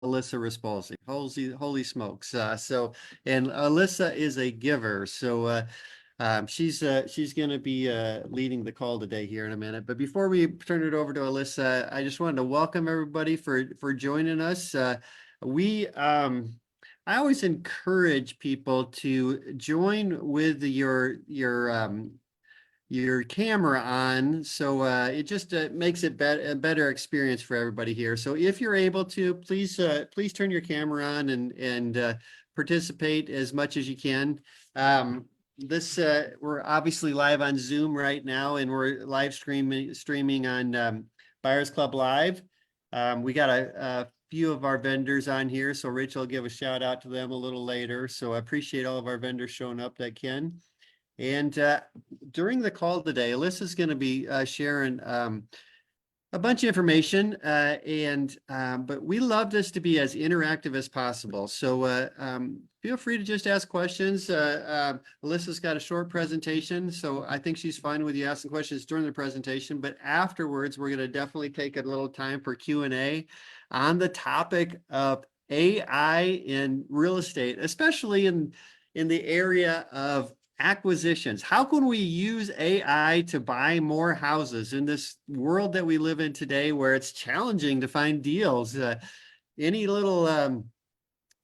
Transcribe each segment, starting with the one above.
Alyssa Rispoli. Holy smokes. And Alyssa is a giver. She's going to be leading the call today here in a minute. But before we turn it over to Alyssa, I just wanted to welcome everybody for joining us. We I always encourage people to join with your camera on, so it just makes it a better experience for everybody here. So if you're able to, please turn your camera on and participate as much as you can. This We're obviously live on Zoom right now, and we're live streaming on Buyers Club Live. We got a few of our vendors on here, so Rachel will give a shout out to them a little later. So I appreciate all of our vendors showing up that can. And during the call today, Alyssa's going to be sharing a bunch of information, but we love this to be as interactive as possible. So feel free to just ask questions. Alyssa's got a short presentation, so I think she's fine with you asking questions during the presentation. But afterwards, we're going to definitely take a little time for Q&A on the topic of AI in real estate, especially in the area of acquisitions. How can we use AI to buy more houses in this world that we live in today, where it's challenging to find deals? Any little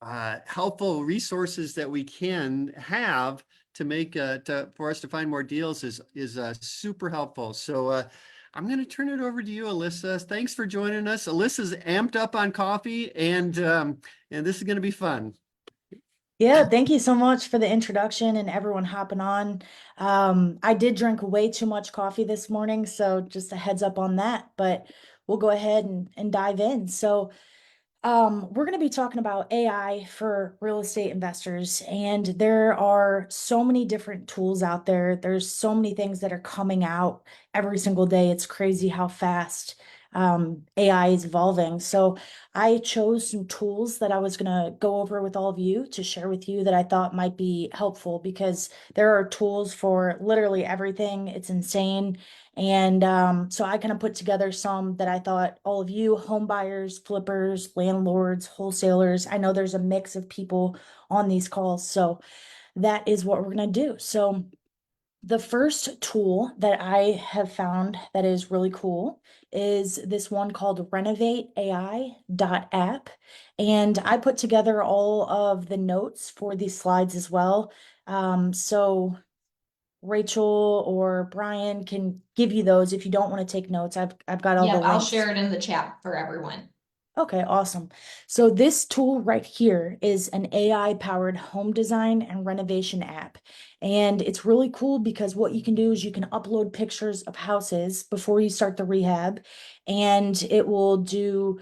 helpful resources that we can have to make for us to find more deals is super helpful. So I'm going to turn it over to you, Alyssa. Thanks for joining us. Alyssa's amped up on coffee, and this is going to be fun. Yeah, thank you so much for the introduction and everyone hopping on. I did drink way too much coffee this morning, so just a heads up on that, but we'll go ahead and dive in. We're going to be talking about AI for real estate investors, and there are so many different tools out there. There's so many things that are coming out every single day. It's crazy how fast AI is evolving. So I chose some tools that I was going to go over with all of you to share with you that I thought might be helpful, because there are tools for literally everything. It's insane. And so I kind of put together some that I thought all of you home buyers, flippers, landlords, wholesalers, I know there's a mix of people on these calls. So that is what we're going to do. So the first tool that I have found that is really cool is this one called renovateai.app. And I put together all of the notes for these slides as well. So Rachel or Brian can give you those if you don't want to take notes. I've got all the I'll links. share it in the chat for everyone. Okay, awesome. So this tool right here is an AI-powered home design and renovation app. And it's really cool because what you can do is you can upload pictures of houses before you start the rehab, and it will do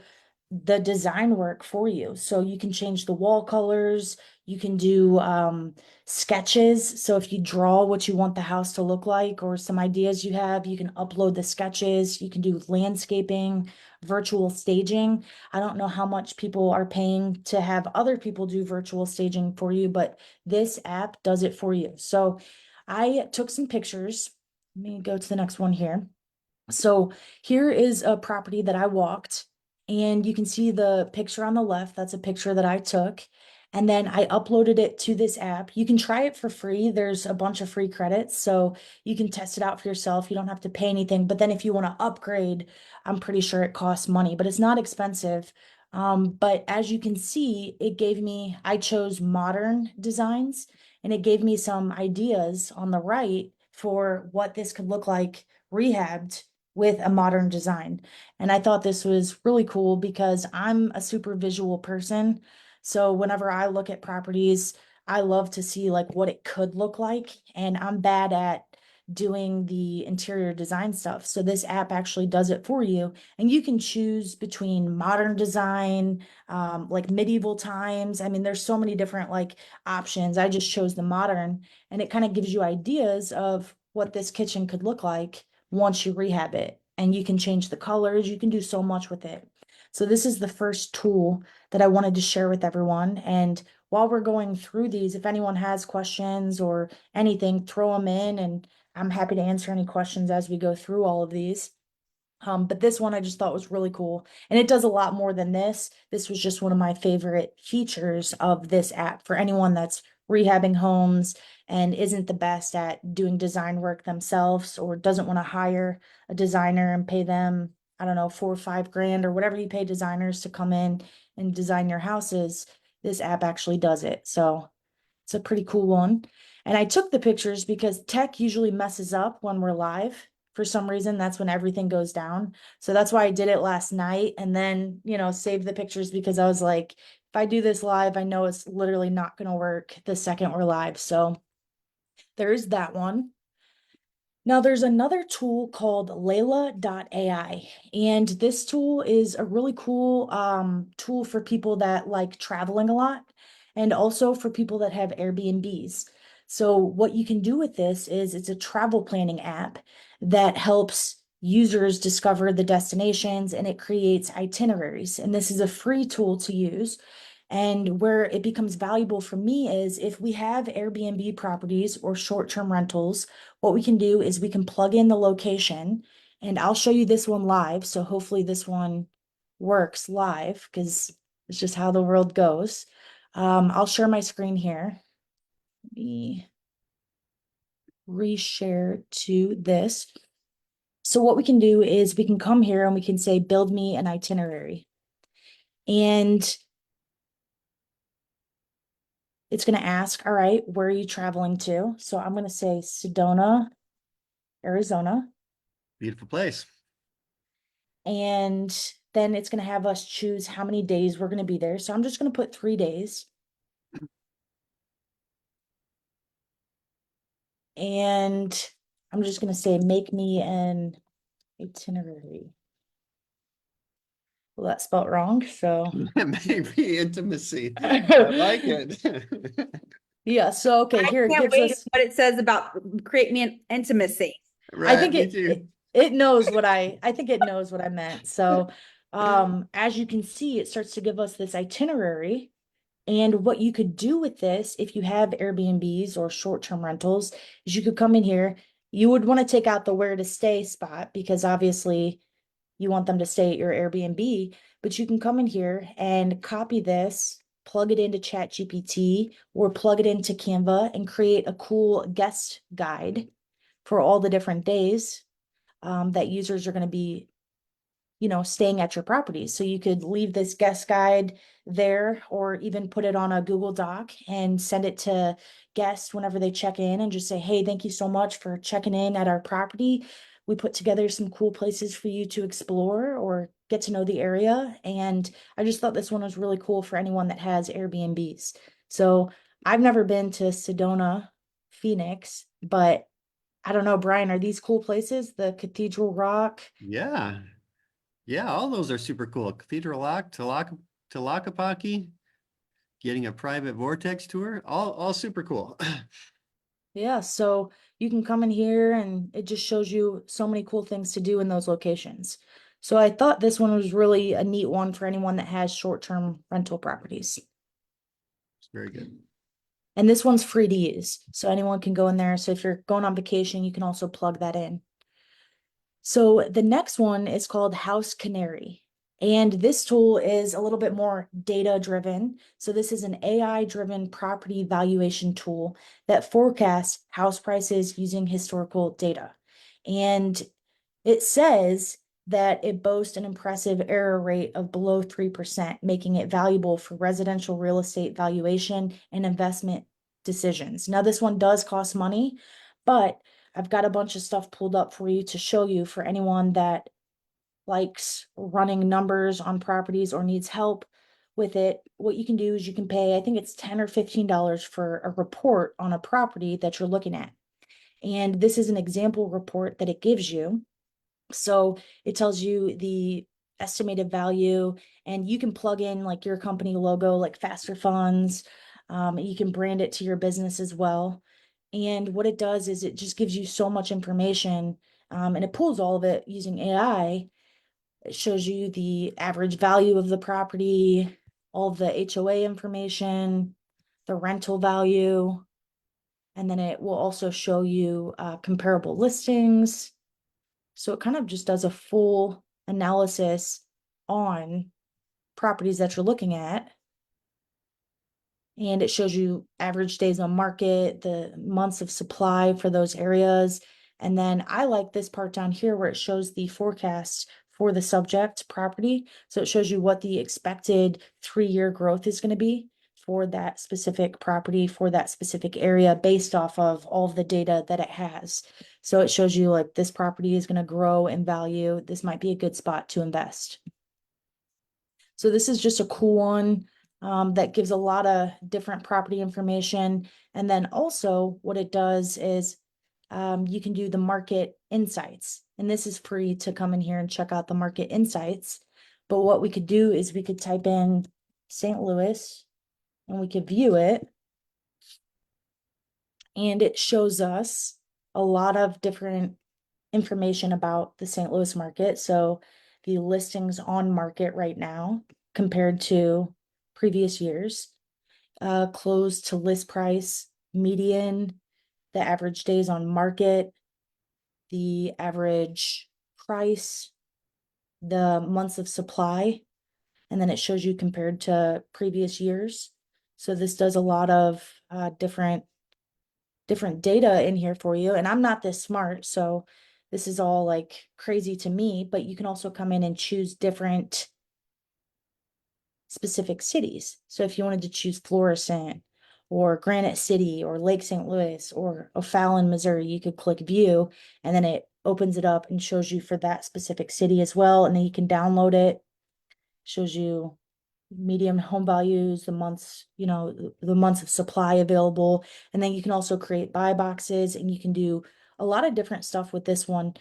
the design work for you. So you can change the wall colors, you can do sketches. So if you draw what you want the house to look like or some ideas you have, you can upload the sketches. You can do landscaping, virtual staging. I don't know how much people are paying to have other people do virtual staging for you, but this app does it for you. So I took some pictures. Let me go to the next one here. So here is a property that I walked, and you can see the picture on the left. That's a picture that I took. And then I uploaded it to this app. You can try it for free. There's a bunch of free credits, so you can test it out for yourself. You don't have to pay anything. But then if you want to upgrade, I'm pretty sure it costs money, but it's not expensive. But as you can see, I chose modern designs, and it gave me some ideas on the right for what this could look like rehabbed with a modern design. And I thought this was really cool because I'm a super visual person. So whenever I look at properties, I love to see like what it could look like. And I'm bad at doing the interior design stuff. So this app actually does it for you. And you can choose between modern design, like medieval times. I mean, there's so many different like options. I just chose the modern, and it kind of gives you ideas of what this kitchen could look like once you rehab it. And you can change the colors. You can do so much with it. So this is the first tool that I wanted to share with everyone. And while we're going through these, if anyone has questions or anything, throw them in, and I'm happy to answer any questions as we go through all of these. But this one I just thought was really cool. And it does a lot more than this. This was just one of my favorite features of this app for anyone that's rehabbing homes and isn't the best at doing design work themselves or doesn't want to hire a designer and pay them, I don't know, 4 or 5 grand or whatever you pay designers to come in and design your houses. This app actually does it. So it's a pretty cool one. And I took the pictures because tech usually messes up when we're live. For some reason, that's when everything goes down. So that's why I did it last night and then, saved the pictures because I was like, if I do this live, I know it's literally not going to work the second we're live. So there's that one. Now there's another tool called Layla.ai, and this tool is a really cool tool for people that like traveling a lot and also for people that have Airbnbs. So what you can do with this is it's a travel planning app that helps users discover the destinations and it creates itineraries. And this is a free tool to use. And where it becomes valuable for me is if we have Airbnb properties or short-term rentals, what we can do is we can plug in the location and I'll show you this one live. So hopefully this one works live because it's just how the world goes. I'll share my screen here. Let me reshare to this. So what we can do is we can come here and we can say, build me an itinerary. And it's going to ask, all right, where are you traveling to? So I'm going to say Sedona, Arizona. Beautiful place. And then it's going to have us choose how many days we're going to be there. So I'm just going to put 3 days. And I'm just going to say, make me an itinerary. Well, that's spelled wrong. So Maybe intimacy. I like it. yeah. So, okay, I here it can't gives wait us, what it says about create me an intimacy. I Right, think me it, too. it knows what I think it knows what I meant. So, as you can see, it starts to give us this itinerary. And what you could do with this, if you have Airbnbs or short-term rentals, is you could come in here. You would want to take out the where to stay spot because obviously you want them to stay at your Airbnb, but you can come in here and copy this, plug it into ChatGPT or plug it into Canva and create a cool guest guide for all the different days that users are going to be staying at your property. So you could leave this guest guide there or even put it on a Google Doc and send it to guests whenever they check in and just say, hey, thank you so much for checking in at our property. We put together some cool places for you to explore or get to know the area. And I just thought this one was really cool for anyone that has Airbnbs. So I've never been to Sedona, Phoenix, but I don't know, Brian, are these cool places? The Cathedral Rock? Yeah. Yeah, all those are super cool. Cathedral Lock, Tlaquepaque, getting a private vortex tour, all super cool. Yeah, so you can come in here and it just shows you so many cool things to do in those locations. So I thought this one was really a neat one for anyone that has short-term rental properties. It's very good. And this one's free to use, so anyone can go in there. So if you're going on vacation, you can also plug that in. So the next one is called House Canary. And this tool is a little bit more data driven. So this is an AI driven property valuation tool that forecasts house prices using historical data. And it says that it boasts an impressive error rate of below 3%, making it valuable for residential real estate valuation and investment decisions. Now, this one does cost money, but I've got a bunch of stuff pulled up for you to show you for anyone that likes running numbers on properties or needs help with it. What you can do is you can pay, I think it's $10 or $15 for a report on a property that you're looking at. And this is an example report that it gives you. So it tells you the estimated value and you can plug in like your company logo, like Faster Funds. You can brand it to your business as well. And what it does is it just gives you so much information and it pulls all of it using AI. It shows you the average value of the property, all of the HOA information, the rental value, and then it will also show you comparable listings. So it kind of just does a full analysis on properties that you're looking at. And it shows you average days on market, the months of supply for those areas. And then I like this part down here where it shows the forecast for the subject property. So it shows you what the expected 3-year growth is going to be for that specific property, for that specific area, based off of all of the data that it has. So it shows you like this property is going to grow in value. This might be a good spot to invest. So this is just a cool one that gives a lot of different property information. And then also what it does is you can do the market insights. And this is free to come in here and check out the market insights. But what we could do is we could type in St. Louis and we could view it. And it shows us a lot of different information about the St. Louis market. So the listings on market right now compared to previous years, close to list price, median, the average days on market, the average price, the months of supply, and then it shows you compared to previous years. So this does a lot of different data in here for you. And I'm not this smart, so this is all like crazy to me, but you can also come in and choose different specific cities. So if you wanted to choose Florissant or Granite City or Lake St. Louis or O'Fallon, Missouri, you could click view and then it opens it up and shows you for that specific city as well. And then you can download it, shows you median home values, the months, the months of supply available. And then you can also create buy boxes and you can do a lot of different stuff with this one.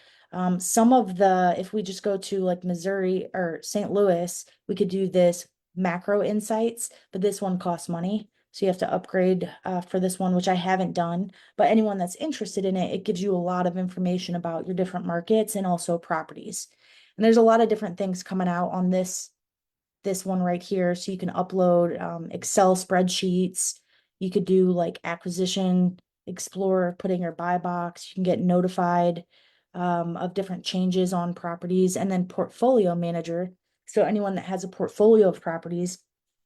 Some of if we just go to like Missouri or St. Louis, we could do this macro insights, but this one costs money. So you have to upgrade for this one, which I haven't done. But anyone that's interested in it, it gives you a lot of information about your different markets and also properties. And there's a lot of different things coming out on this one right here. So you can upload Excel spreadsheets. You could do like acquisition explorer, put in your buy box. You can get notified of different changes on properties, and then portfolio manager. So anyone that has a portfolio of properties,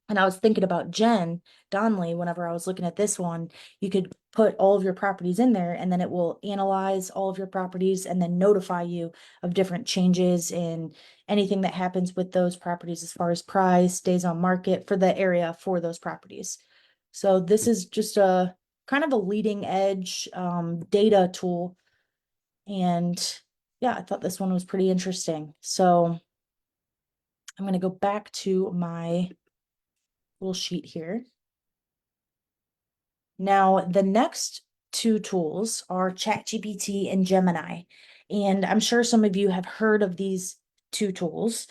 and I was thinking about Jen Donnelly whenever I was looking at this one, you could put all of your properties in there and then it will analyze all of your properties and then notify you of different changes in anything that happens with those properties as far as price, days on market for the area for those properties. So this is just a kind of a leading edge data tool. And yeah, I thought this one was pretty interesting. So I'm going to go back to my little sheet here. Now, the next two tools are ChatGPT and Gemini. And I'm sure some of you have heard of these two tools.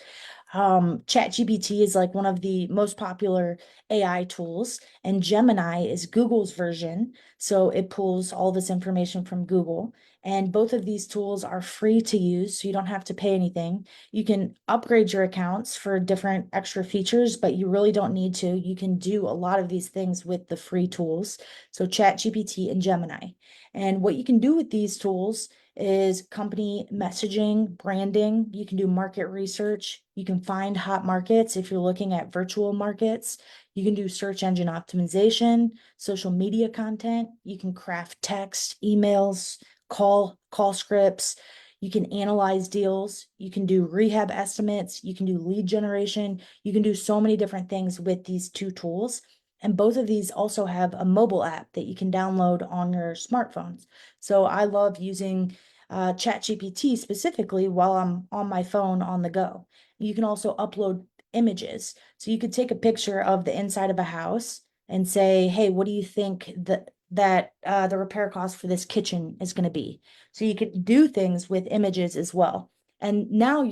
ChatGPT is like one of the most popular AI tools, and Gemini is Google's version. So it pulls all this information from Google. And both of these tools are free to use, so you don't have to pay anything. You can upgrade your accounts for different extra features, but you really don't need to. You can do a lot of these things with the free tools. So ChatGPT and Gemini. And what you can do with these tools is company messaging, branding. You can do market research. You can find hot markets if you're looking at virtual markets. You can do search engine optimization, social media content. You can craft text, emails, call scripts. You can analyze deals. You can do rehab estimates. You can do lead generation. You can do so many different things with these two tools. And both of these also have a mobile app that you can download on your smartphones. So I love using ChatGPT specifically while I'm on my phone on the go. You can also upload images. So you could take a picture of the inside of a house and say, hey, what do you think that the repair cost for this kitchen is going to be? So you could do things with images as well. And now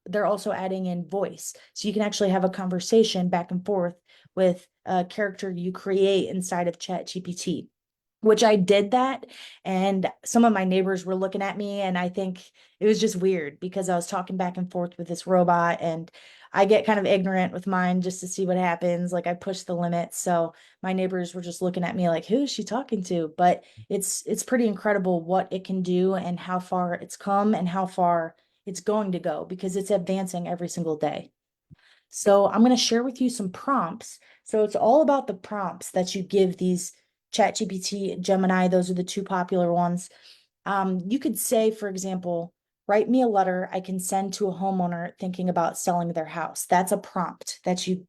they're also adding in voice. So you can actually have a conversation back and forth with a character you create inside of ChatGPT, which I did that. And some of my neighbors were looking at me, and I think it was just weird because I was talking back and forth with this robot, and I get kind of ignorant with mine just to see what happens. Like I push the limits. So my neighbors were just looking at me like, who is she talking to? But it's pretty incredible what it can do and how far it's come and how far it's going to go because it's advancing every single day. So I'm going to share with you some prompts. So it's all about the prompts that you give these ChatGPT, Gemini. Those are the two popular ones. You could say, for example, write me a letter I can send to a homeowner thinking about selling their house. That's a prompt that you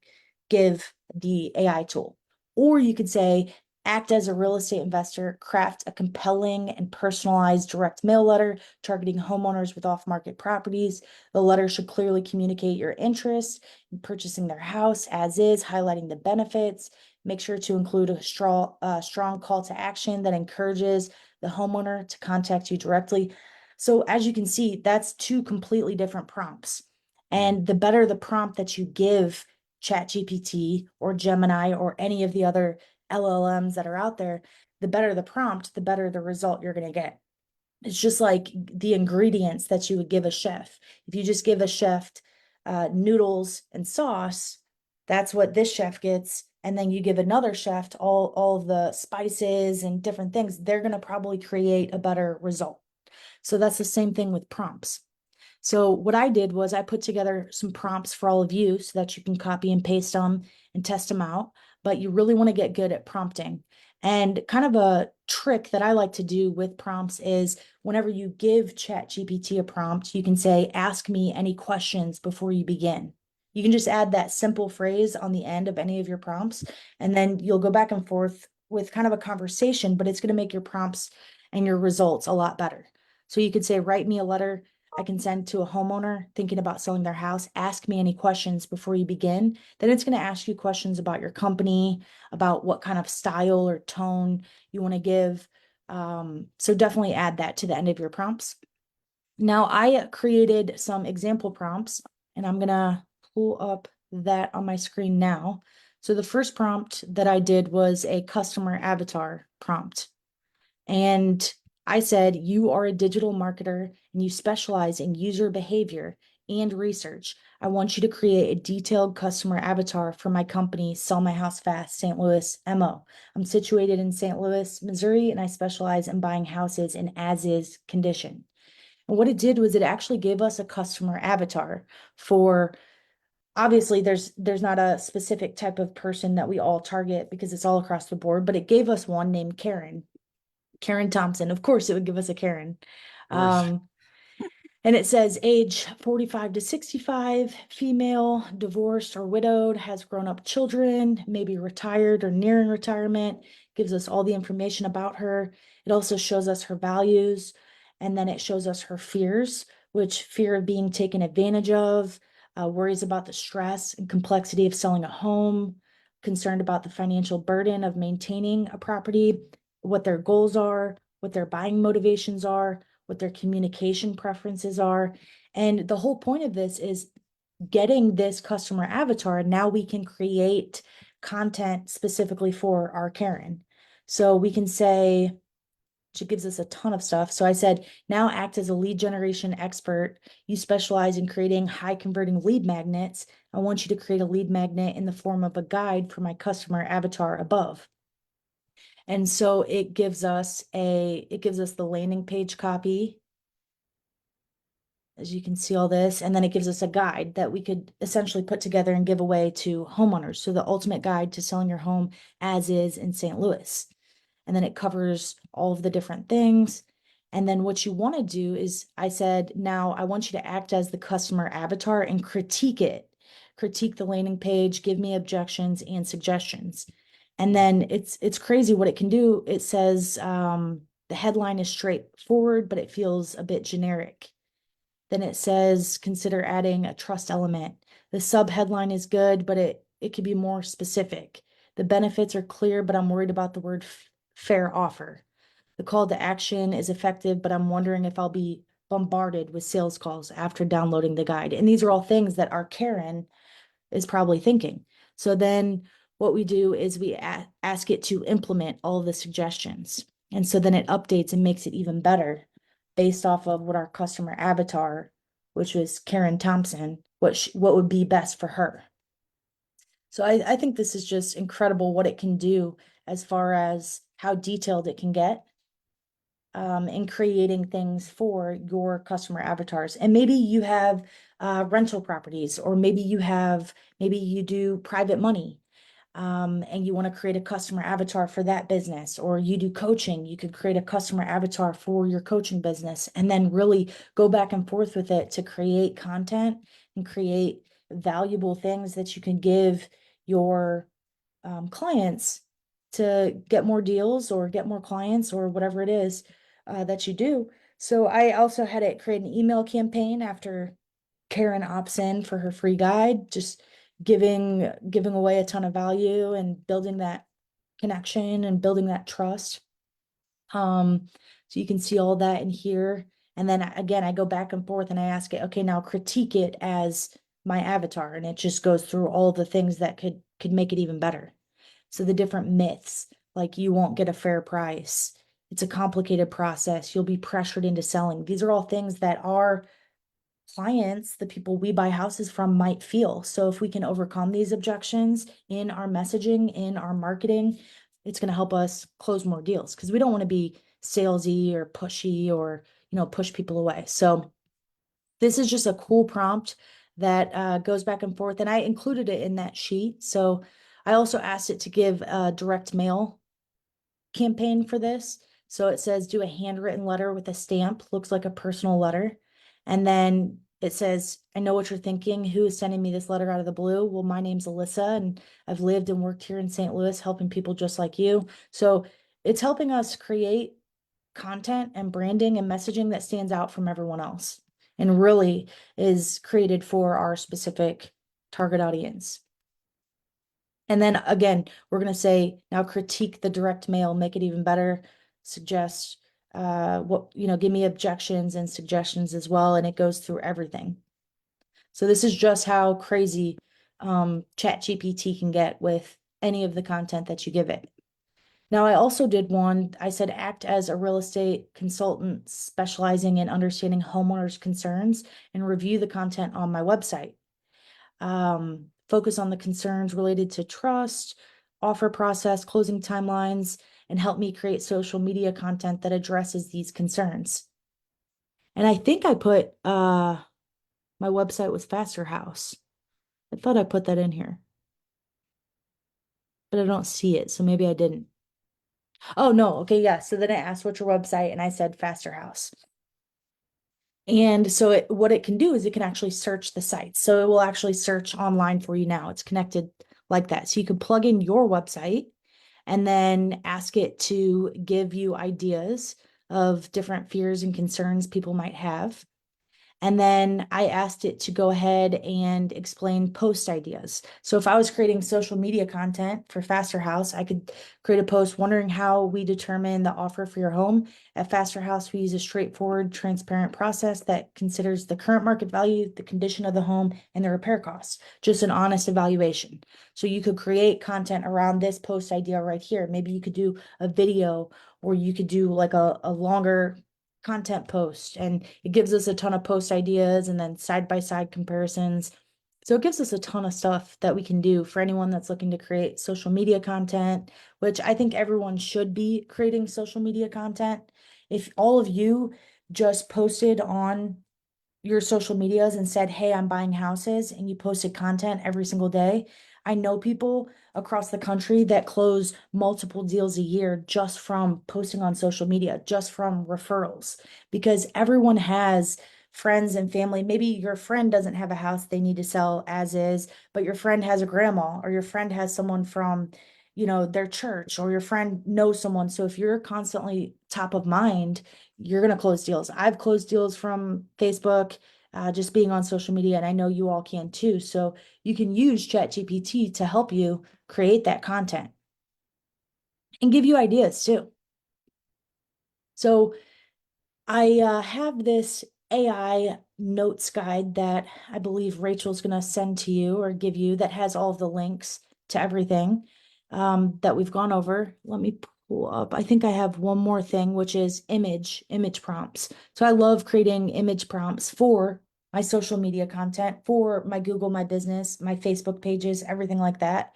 give the AI tool. Or you could say, act as a real estate investor, craft a compelling and personalized direct mail letter targeting homeowners with off-market properties. The letter should clearly communicate your interest in purchasing their house as is, highlighting the benefits. Make sure to include a strong call to action that encourages the homeowner to contact you directly. So as you can see, that's two completely different prompts. And the better the prompt that you give ChatGPT or Gemini or any of the other LLMs that are out there, the better the prompt, the better the result you're going to get. It's just like the ingredients that you would give a chef. If you just give a chef noodles and sauce, that's what this chef gets. And then you give another chef all of the spices and different things, they're going to probably create a better result. So that's the same thing with prompts. So what I did was I put together some prompts for all of you so that you can copy and paste them and test them out. But you really want to get good at prompting. And kind of a trick that I like to do with prompts is whenever you give ChatGPT a prompt, you can say, ask me any questions before you begin. You can just add that simple phrase on the end of any of your prompts, and then you'll go back and forth with kind of a conversation, but it's going to make your prompts and your results a lot better. So you could say, write me a letter I can send to a homeowner thinking about selling their house. Ask me any questions before you begin. Then it's going to ask you questions about your company, about what kind of style or tone you want to give. So definitely add that to the end of your prompts. Now I created some example prompts and I'm going to pull up that on my screen now. So the first prompt that I did was a customer avatar prompt. And I said, you are a digital marketer and you specialize in user behavior and research. I want you to create a detailed customer avatar for my company, Sell My House Fast, St. Louis MO. I'm situated in St. Louis, Missouri, and I specialize in buying houses in as-is condition. And what it did was it actually gave us a customer avatar for, obviously there's not a specific type of person that we all target because it's all across the board, but it gave us one named Karen Thompson. Of course, it would give us a Karen. And it says age 45 to 65, female, divorced or widowed, has grown-up children, maybe retired or nearing retirement, gives us all the information about her. It also shows us her values, and then it shows us her fears, which fear of being taken advantage of, worries about the stress and complexity of selling a home, concerned about the financial burden of maintaining a property, what their goals are, what their buying motivations are, what their communication preferences are. And the whole point of this is getting this customer avatar. Now we can create content specifically for our Karen. So we can say, which gives us a ton of stuff. So I said, now act as a lead generation expert. You specialize in creating high converting lead magnets. I want you to create a lead magnet in the form of a guide for my customer avatar above. And so it gives us the landing page copy. As you can see all this, and then it gives us a guide that we could essentially put together and give away to homeowners. So the ultimate guide to selling your home as is in St. Louis. And then it covers all of the different things. And then what you want to do is, I said, now I want you to act as the customer avatar and critique it. Critique the landing page, give me objections and suggestions. And then it's crazy what it can do. It says the headline is straightforward, but it feels a bit generic. Then it says, consider adding a trust element. The sub headline is good, but it could be more specific. The benefits are clear, but I'm worried about the word fair offer. The call to action is effective, but I'm wondering if I'll be bombarded with sales calls after downloading the guide. And these are all things that our Karen is probably thinking. So then what we do is we ask it to implement all of the suggestions. And so then it updates and makes it even better based off of what our customer avatar, which was Karen Thompson, what would be best for her. So I think this is just incredible what it can do as far as how detailed it can get in creating things for your customer avatars. And maybe you have rental properties, or maybe you do private money. And you want to create a customer avatar for that business, or you do coaching, you could create a customer avatar for your coaching business, and then really go back and forth with it to create content and create valuable things that you can give your clients to get more deals or get more clients or whatever it is that you do. So I also had it create an email campaign after Karen opts in for her free guide, just giving away a ton of value and building that connection and building that trust. So you can see all that in here. And then again, I go back and forth and I ask it, okay, now critique it as my avatar. And it just goes through all the things that could make it even better. So the different myths, like you won't get a fair price. It's a complicated process. You'll be pressured into selling. These are all things that our clients, the people we buy houses from, might feel. So if we can overcome these objections in our messaging, in our marketing, it's going to help us close more deals, because we don't want to be salesy or pushy or, push people away. So this is just a cool prompt that goes back and forth. And I included it in that sheet. So I also asked it to give a direct mail campaign for this. So it says, do a handwritten letter with a stamp, looks like a personal letter. And then it says, I know what you're thinking. Who is sending me this letter out of the blue? Well, my name's Alyssa, and I've lived and worked here in St. Louis, helping people just like you. So it's helping us create content and branding and messaging that stands out from everyone else and really is created for our specific target audience. And then again, we're going to say, now critique the direct mail, make it even better, suggest give me objections and suggestions as well. And it goes through everything. So this is just how crazy ChatGPT can get with any of the content that you give it. Now, I also did one, I said, act as a real estate consultant specializing in understanding homeowners' concerns and review the content on my website. Focus on the concerns related to trust, offer process, closing timelines, and help me create social media content that addresses these concerns. And I think I put my website was Faster House. I thought I put that in here, but I don't see it, so maybe I didn't. Oh, no. Okay, yeah. So then I asked, what's your website? And I said Faster House. And so what it can do is it can actually search the site. So it will actually search online for you now. It's connected like that. So you can plug in your website and then ask it to give you ideas of different fears and concerns people might have. And then I asked it to go ahead and explain post ideas. So if I was creating social media content for Faster House, I could create a post wondering how we determine the offer for your home. At Faster House, we use a straightforward, transparent process that considers the current market value, the condition of the home, and the repair costs. Just an honest evaluation. So you could create content around this post idea right here. Maybe you could do a video, or you could do like a longer content post, and it gives us a ton of post ideas and then side-by-side comparisons. So it gives us a ton of stuff that we can do for anyone that's looking to create social media content, which I think everyone should be creating social media content. If all of you just posted on your social medias and said, hey, I'm buying houses, and you posted content every single day, I know people across the country that close multiple deals a year just from posting on social media, just from referrals, because everyone has friends and family. Maybe your friend doesn't have a house they need to sell as is, but your friend has a grandma, or your friend has someone from, their church, or your friend knows someone. So if you're constantly top of mind, you're going to close deals. I've closed deals from Facebook, just being on social media, and I know you all can too. So you can use ChatGPT to help you create that content and give you ideas too. So I have this AI notes guide that I believe Rachel's going to send to you or give you, that has all of the links to everything that we've gone over. Let me pull up. I think I have one more thing, which is image prompts. So I love creating image prompts for my social media content for my Google, my business, my Facebook pages, everything like that.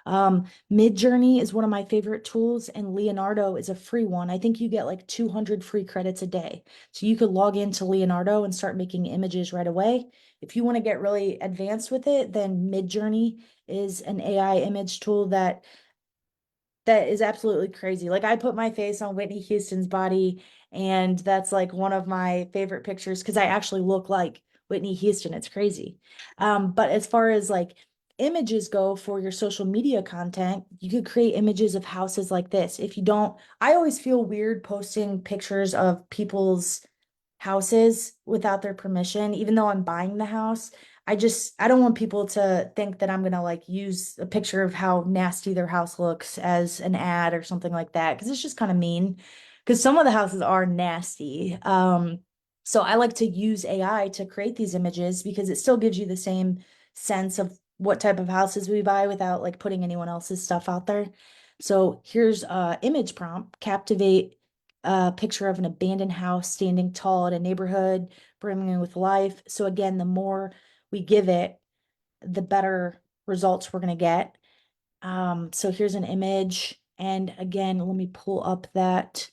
Midjourney is one of my favorite tools, and Leonardo is a free one. I think you get like 200 free credits a day. So you could log into Leonardo and start making images right away. If you want to get really advanced with it, then Midjourney is an AI image tool that is absolutely crazy. Like I put my face on Whitney Houston's body, and that's like one of my favorite pictures because I actually look like Whitney Houston. It's crazy. But as far as like images go for your social media content, you could create images of houses like this. If you don't, I always feel weird posting pictures of people's houses without their permission, even though I'm buying the house. I don't want people to think that I'm gonna like use a picture of how nasty their house looks as an ad or something like that, because it's just kind of mean. Because some of the houses are nasty. So I like to use AI to create these images because it still gives you the same sense of what type of houses we buy without like putting anyone else's stuff out there. So here's a image prompt: captivate a picture of an abandoned house standing tall in a neighborhood brimming with life. So again, the more we give it, the better results we're going to get. So here's an image. And again, let me pull up that.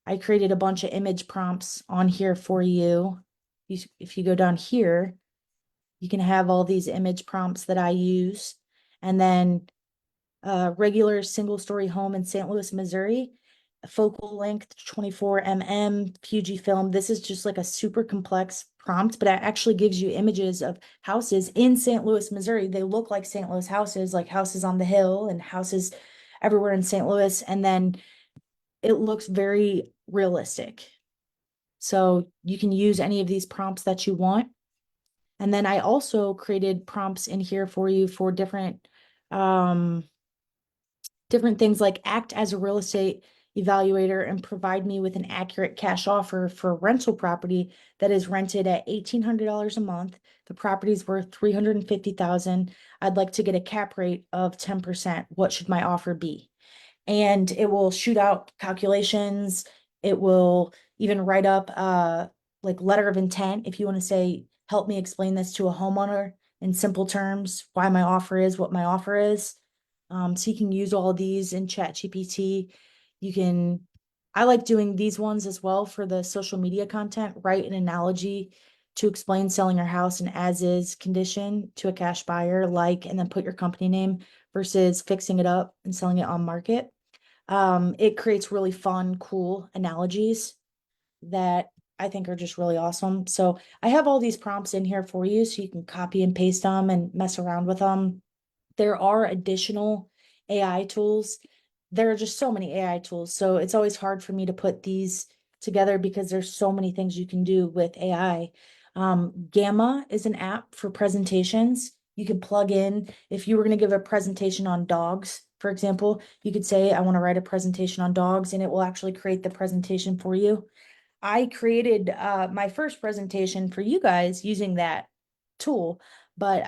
I created a bunch of image prompts on here for you. If you go down here, you can have all these image prompts that I use. And then regular single-story home in St. Louis, Missouri, focal length 24 mm Fujifilm. This is just like a super complex prompt, but it actually gives you images of houses in St. Louis, Missouri. They look like St. Louis houses, like houses on the hill and houses everywhere in St. Louis. And then it looks very realistic. So you can use any of these prompts that you want. And then I also created prompts in here for you for different things like act as a real estate evaluator and provide me with an accurate cash offer for a rental property that is rented at $1,800 a month. The property's worth $350,000. I'd like to get a cap rate of 10%. What should my offer be? And it will shoot out calculations. It will even write up like letter of intent if you want to say, help me explain this to a homeowner in simple terms, why my offer is what my offer is. So you can use all of these in ChatGPT. I like doing these ones as well for the social media content. Write an analogy to explain selling your house in as is condition to a cash buyer, and then put your company name versus fixing it up and selling it on market. It creates really fun, cool analogies that I think are just really awesome. So I have all these prompts in here for you so you can copy and paste them and mess around with them. There are additional AI tools. There are just so many AI tools. So it's always hard for me to put these together because there's so many things you can do with AI. Gamma is an app for presentations. You can plug in, if you were going to give a presentation on dogs, for example, you could say, I want to write a presentation on dogs, and it will actually create the presentation for you. I created my first presentation for you guys using that tool, but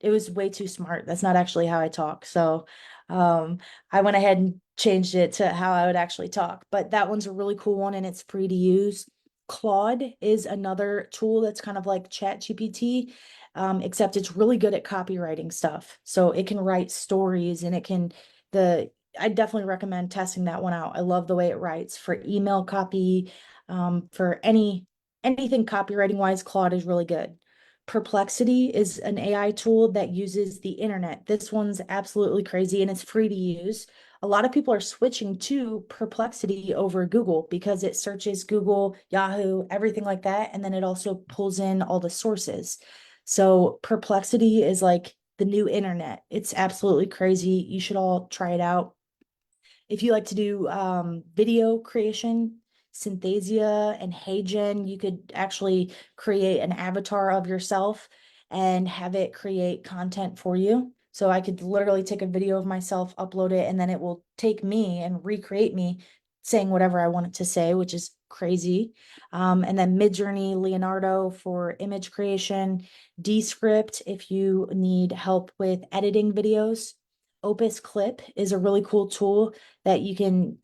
it was way too smart. That's not actually how I talk. So I went ahead and changed it to how I would actually talk. But that one's a really cool one and it's free to use. Claude is another tool that's kind of like ChatGPT, except it's really good at copywriting stuff. So it can write stories and I definitely recommend testing that one out. I love the way it writes for email copy, for anything copywriting wise. Claude is really good. Perplexity is an AI tool that uses the internet. This one's absolutely crazy and it's free to use. A lot of people are switching to Perplexity over Google because it searches Google, Yahoo, everything like that. And then it also pulls in all the sources. So Perplexity is like the new internet. It's absolutely crazy. You should all try it out. If you like to do video creation, Synthesia and HeyGen, you could actually create an avatar of yourself and have it create content for you. So I could literally take a video of myself, upload it, and then it will take me and recreate me saying whatever I want it to say, which is crazy. And then Midjourney, Leonardo for image creation, Descript if you need help with editing videos. Opus Clip is a really cool tool that you can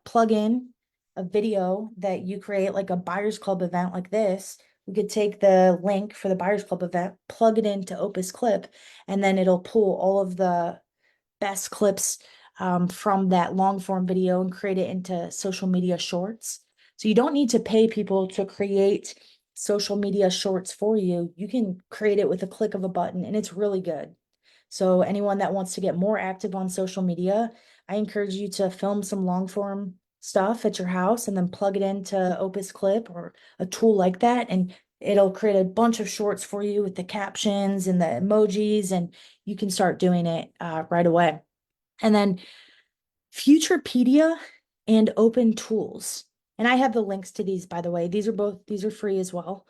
plug in a video that you create, like a buyers club event like this, we could take the link for the Buyers Club event, plug it into Opus Clip, and then it'll pull all of the best clips from that long form video and create it into social media shorts. So you don't need to pay people to create social media shorts for you. You can create it with a click of a button, and it's really good. So anyone that wants to get more active on social media, I encourage you to film some long form stuff at your house and then plug it into Opus Clip or a tool like that, and it'll create a bunch of shorts for you with the captions and the emojis, and you can start doing it right away. And then Futurepedia and Open Tools. And I have the links to these, by the way. These are free as well.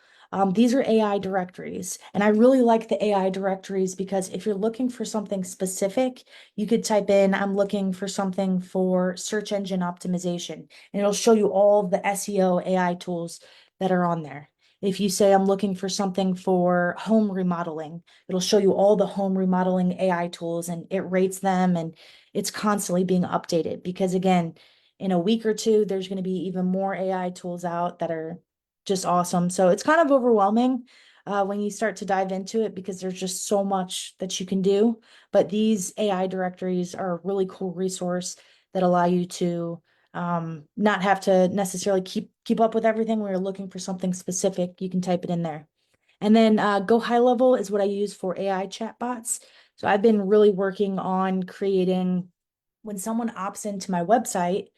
These are AI directories. And I really like the AI directories because if you're looking for something specific, you could type in, I'm looking for something for search engine optimization, and it'll show you all of the SEO AI tools that are on there. If you say, I'm looking for something for home remodeling, it'll show you all the home remodeling AI tools, and it rates them, and it's constantly being updated because, again, in a week or two, there's going to be even more AI tools out that are just awesome. So it's kind of overwhelming when you start to dive into it because there's just so much that you can do. But these AI directories are a really cool resource that allow you to not have to necessarily keep up with everything. When you're looking for something specific, you can type it in there. And then Go High Level is what I use for AI chatbots. So I've been really working on creating, when someone opts into my website,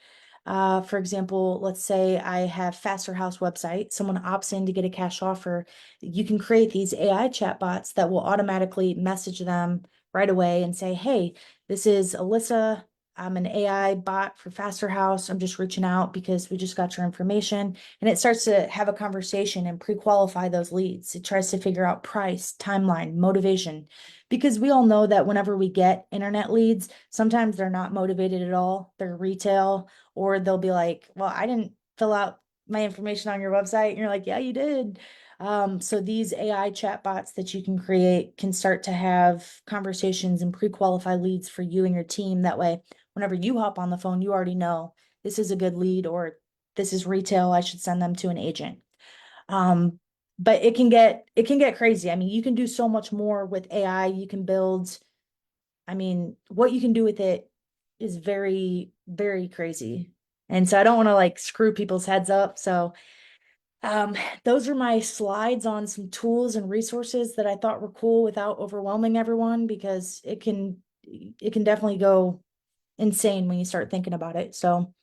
for example, let's say I have Faster House website, someone opts in to get a cash offer, you can create these AI chatbots that will automatically message them right away and say, hey, this is Alyssa. I'm an AI bot for Faster House. I'm just reaching out because we just got your information. And it starts to have a conversation and pre-qualify those leads. It tries to figure out price, timeline, motivation, because we all know that whenever we get internet leads, sometimes they're not motivated at all. They're retail, or they'll be like, well, I didn't fill out my information on your website. And you're like, yeah, you did. So these AI chatbots that you can create can start to have conversations and pre-qualify leads for you and your team. That way, whenever you hop on the phone, you already know this is a good lead, or this is retail, I should send them to an agent. But it can get crazy. I mean, you can do so much more with AI. You can build, I mean, what you can do with it is very, very crazy. And so I don't want to like screw people's heads up. So those are my slides on some tools and resources that I thought were cool without overwhelming everyone, because it can definitely go insane when you start thinking about it. So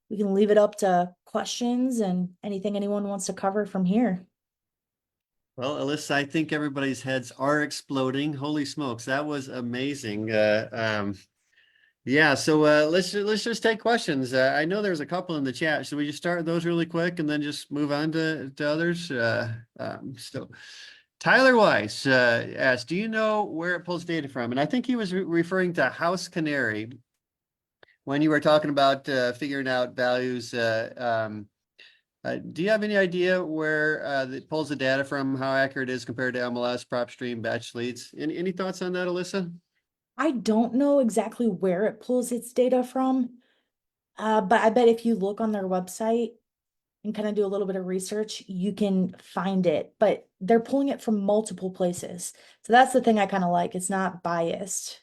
we can leave it up to questions and anything anyone wants to cover from here. Well, Alyssa, I think everybody's heads are exploding. Holy smokes, that was amazing. Yeah, so let's just take questions. I know there's a couple in the chat. Should we just start those really quick and then just move on to others? So Tyler Weiss asked, do you know where it pulls data from? And I think he was referring to House Canary when you were talking about figuring out values. Do you have any idea where it pulls the data from, how accurate it is compared to MLS, PropStream, batch leads? Any thoughts on that, Alyssa? I don't know exactly where it pulls its data from, but I bet if you look on their website and kind of do a little bit of research, you can find it. But they're pulling it from multiple places. So that's the thing I kind of like. It's not biased.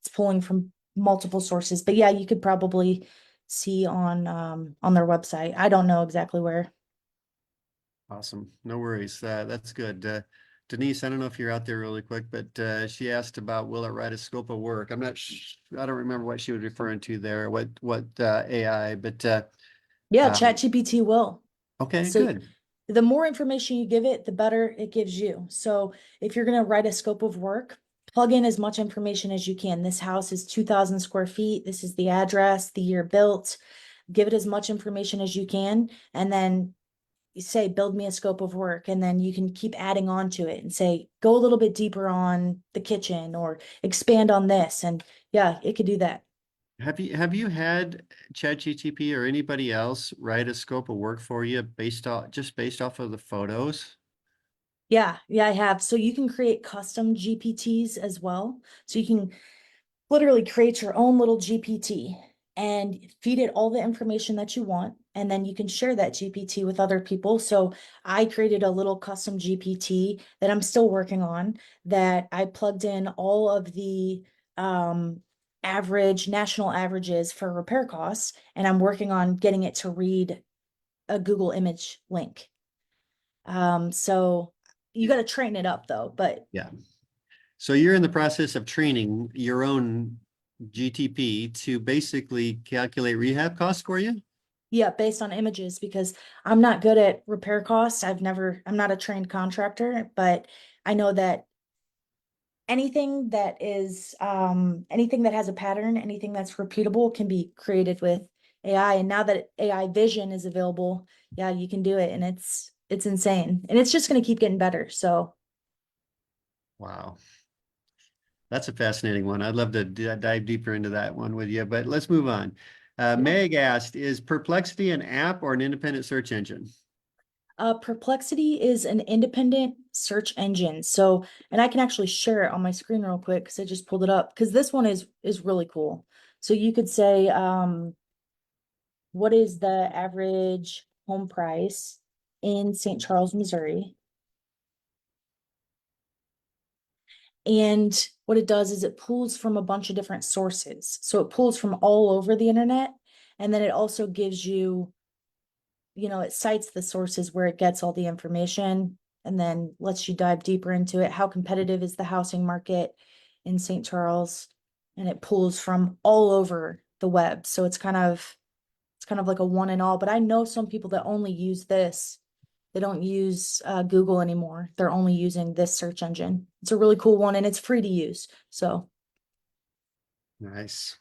It's pulling from multiple sources. But yeah, you could probably see on their website. I don't know exactly where. Awesome. No worries. That's good. Denise, I don't know if you're out there really quick, but she asked about, will it write a scope of work? I don't remember what she was referring to there, what AI, but Yeah, um, ChatGPT will. okay, So good. the more information you give it, the better it gives you. So if you're going to write a scope of work, plug in as much information as you can. This house is 2,000 square feet. This is the address, the year built. Give it as much information as you can. And then you say, build me a scope of work. And then you can keep adding on to it and say, go a little bit deeper on the kitchen or expand on this. And yeah, it could do that. Have you had ChatGPT or anybody else write a scope of work for you based off of the photos? Yeah, I have. So you can create custom GPTs as well. So you can literally create your own little GPT and feed it all the information that you want. And then you can share that GPT with other people. So I created a little custom GPT that I'm still working on, that I plugged in all of the national averages for repair costs. And I'm working on getting it to read a Google image link. So you got to train it up though, but Yeah. So you're in the process of training your own GTP to basically calculate rehab costs for you? yeah, based on images, because I'm not good at repair costs. I'm not a trained contractor, but I know that anything that has a pattern, anything that's repeatable can be created with AI. And now that AI vision is available, yeah, you can do it. And it's insane. And it's just going to keep getting better. So Wow. That's a fascinating one. I'd love to dive deeper into that one with you, but let's move on. Meg asked, is Perplexity an app or an independent search engine? Perplexity is an independent search engine. So, and I can actually share it on my screen real quick because I just pulled it up, because this one is really cool. So you could say, what is the average home price in St. Charles, Missouri? And what it does is it pulls from a bunch of different sources. So it pulls from all over the internet. And then it also gives you, it cites the sources where it gets all the information, and then lets you dive deeper into it. How competitive is the housing market in St. Charles? And it pulls from all over the web. So it's kind of like a one and all, but I know some people that only use this. They don't use Google anymore. They're only using this search engine. It's a really cool one and it's free to use. So Nice.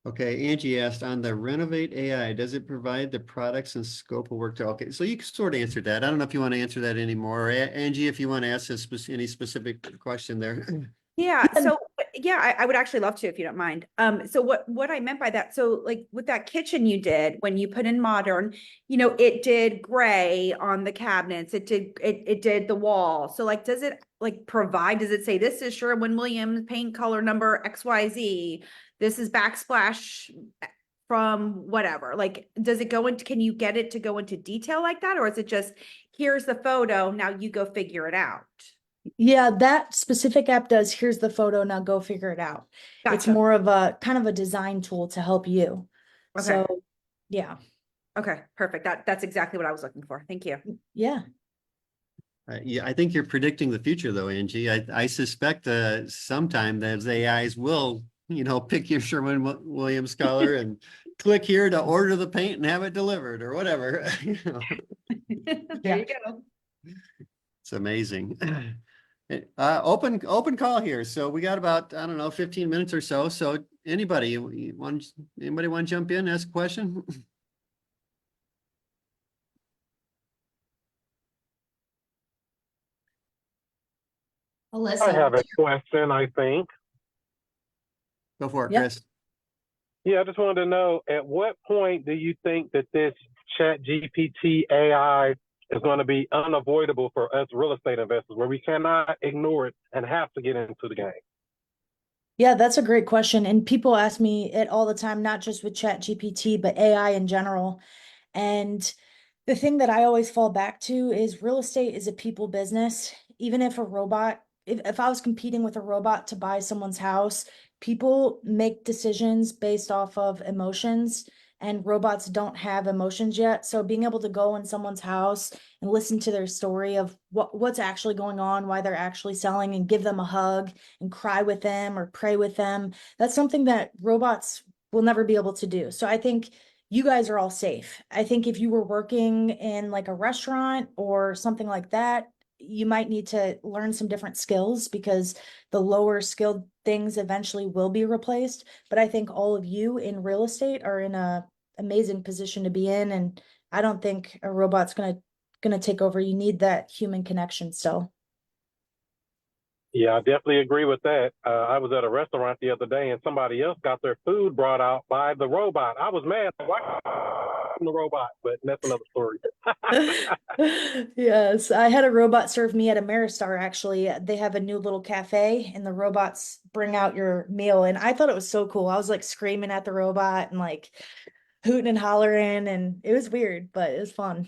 Okay, Angie asked, on the Renovate AI, does it provide the products and scope of work to, okay, so you sort of answered that. I don't know if you want to answer that anymore. Or Angie, if you want to ask any specific question there. Yeah. So yeah, I would actually love to, if you don't mind. So what I meant by that, so like with that kitchen you did, when you put in modern, it did gray on the cabinets, it did the wall. So like, does it does it say this is Sherwin-Williams paint color number XYZ? This is backsplash from whatever. Like, does it go into, can you get it to go into detail like that? Or is it just, here's the photo, now you go figure it out? yeah, that specific app does, here's the photo, now go figure it out. It's Gotcha. more of a kind of a design tool to help you. Okay. So yeah. Okay, perfect. That's exactly what I was looking for. Thank you. Yeah. Yeah, I think you're predicting the future though, Angie. I suspect sometime those AIs will, pick your Sherwin-Williams color and click here to order the paint and have it delivered or whatever. There you go. It's amazing. Open call here. So we got about, I don't know, 15 minutes or so. So anybody want to jump in, ask a question? Alyssa, I have a what's your- question, I think. Go for it, Yep. Chris. Yeah, I just wanted to know, at what point do you think that this chat GPT AI is going to be unavoidable for us real estate investors, where we cannot ignore it and have to get into the game? Yeah, that's a great question. And people ask me it all the time, not just with Chat GPT, but AI in general. And the thing that I always fall back to is real estate is a people business. Even if if I was competing with a robot to buy someone's house, people make decisions based off of emotions, and robots don't have emotions yet. So being able to go in someone's house and listen to their story of what's actually going on, why they're actually selling, and give them a hug and cry with them or pray with them, that's something that robots will never be able to do. So I think you guys are all safe. I think if you were working in like a restaurant or something like that, you might need to learn some different skills, because the lower skilled things eventually will be replaced. But I think all of you in real estate are in a amazing position to be in, and I don't think a robot's gonna take over. You need that human connection still. Yeah, I definitely agree with that. I was at a restaurant the other day and somebody else got their food brought out by the robot. I was mad. Why I'm the robot, but that's another story. Yes, I had a robot serve me at Ameristar actually. They have a new little cafe and the robots bring out your meal and I thought it was so cool. I was like screaming at the robot and like hooting and hollering and it was weird, but it was fun.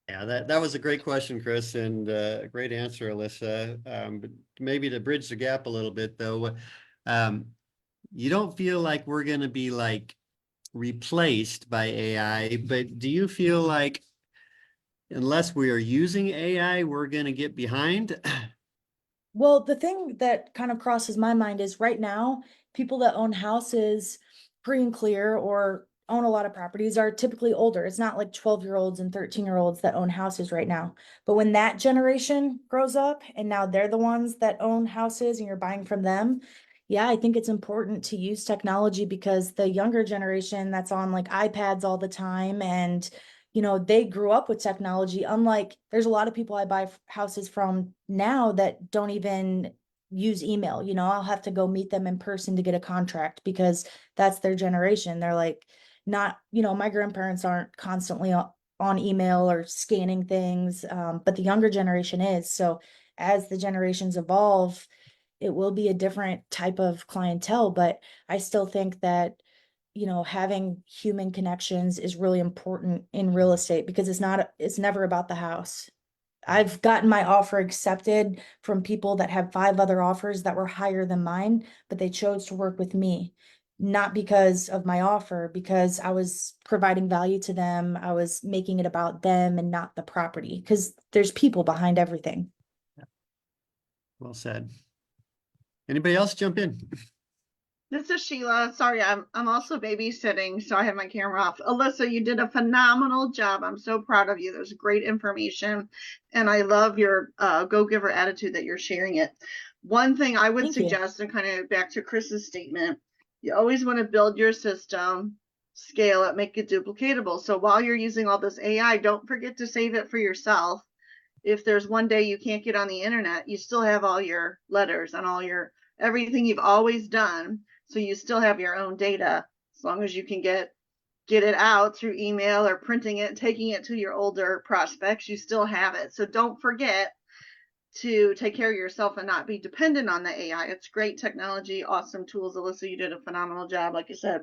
Yeah, that was a great question, Chris, and a great answer, Alyssa. But maybe to bridge the gap a little bit, though, you don't feel like we're going to be like replaced by AI, but do you feel like unless we are using AI, we're going to get behind? Well, the thing that kind of crosses my mind is right now, people that own houses free and clear or own a lot of properties are typically older. It's not like 12-year-olds and 13-year-olds that own houses right now. But when that generation grows up and now they're the ones that own houses and you're buying from them, yeah, I think it's important to use technology because the younger generation that's on like iPads all the time and they grew up with technology. Unlike there's a lot of people I buy houses from now that don't even use email. I'll have to go meet them in person to get a contract because that's their generation. They're like, not, my grandparents aren't constantly on email or scanning things, but the younger generation is. So as the generations evolve, it will be a different type of clientele, but I still think that having human connections is really important in real estate because it's never about the house. I've gotten my offer accepted from people that have 5 other offers that were higher than mine, but they chose to work with me, not because of my offer, because I was providing value to them. I was making it about them and not the property because there's people behind everything. Well said. Anybody else jump in? This is Sheila. Sorry, I'm also babysitting, so I have my camera off. Alyssa, you did a phenomenal job. I'm so proud of you. There's great information, and I love your go-giver attitude that you're sharing it. One thing I would Thank you. suggest, and kind of back to Chris's statement, you always want to build your system, scale it, make it duplicatable. So while you're using all this AI, don't forget to save it for yourself. If there's one day you can't get on the internet, you still have all your letters and all your everything you've always done. So you still have your own data as long as you can get it out through email or printing it, taking it to your older prospects, you still have it. So don't forget to take care of yourself and not be dependent on the AI. It's great technology, awesome tools. Alyssa, you did a phenomenal job, like you said,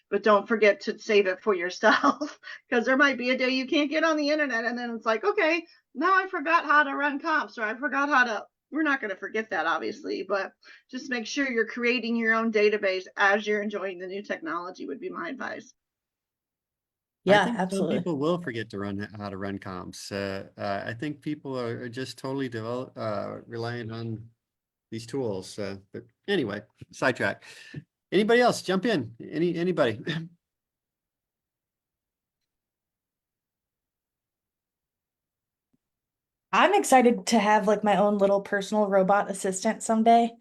but don't forget to save it for yourself because there might be a day you can't get on the internet and then it's like, okay, now I forgot how to run comps or I forgot how to, we're not going to forget that obviously, but just make sure you're creating your own database as you're enjoying the new technology would be my advice. I Yeah, think absolutely. some people will forget to how to run comps. I think people are just totally relying on these tools. But anyway, sidetrack. Anybody else jump in? Anybody? I'm excited to have like my own little personal robot assistant someday.